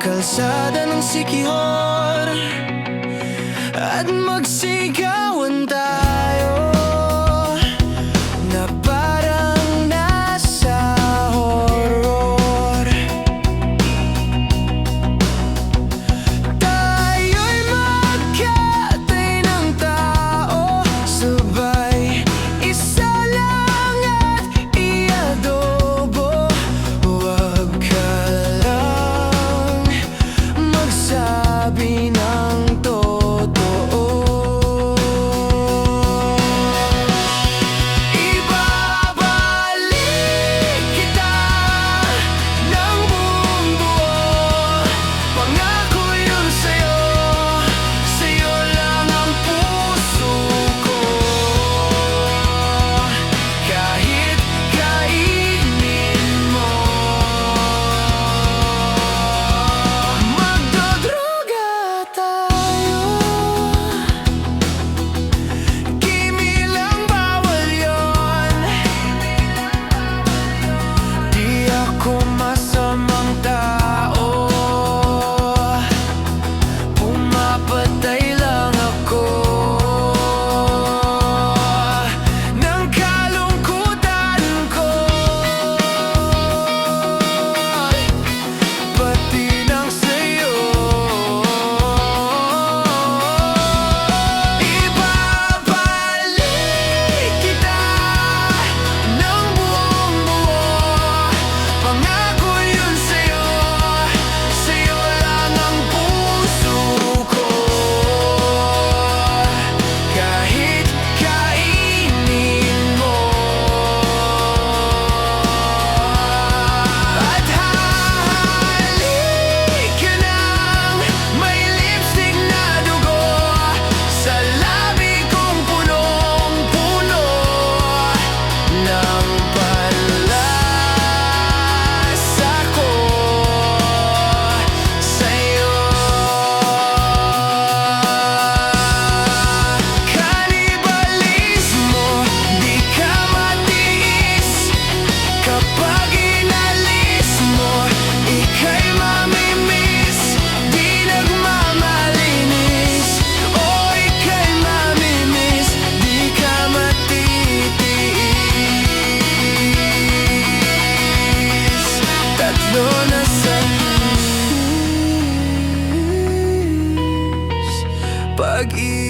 kalsada ng Siquijor at magsigawan tayo na parang nasa horror. Tayo'y magkatay ng tao, sabay isa lang at iadobo. Huwag ka lang magsabi ng totoo. Ibabalik kita ng buong buo. Pangako yun sa'yo, sa'yo lang ang puso ko. Kahit kainin mo, magdodroga tayo. Kimilang bawal yun. Di ako masamang tao, pumapatay lang ako ng kalungkutan ko, pati ng sa'yo. Ibabalik kita ng buong buo. Pangako yun sa'yo, sa'yo lang ang puso ko. Kahit kainin mo, at hahalik ka ng may lipstick na dugo sa labi kong punong-puno ng panlasa ko sa'yo. Kanibalismo, di ka matiis. Kapag inalis mo, ika'y mamimiss. Di nagmamalinis, o ika'y mamimiss. Di ka matitiis. Tatlo na sa pag-ibig.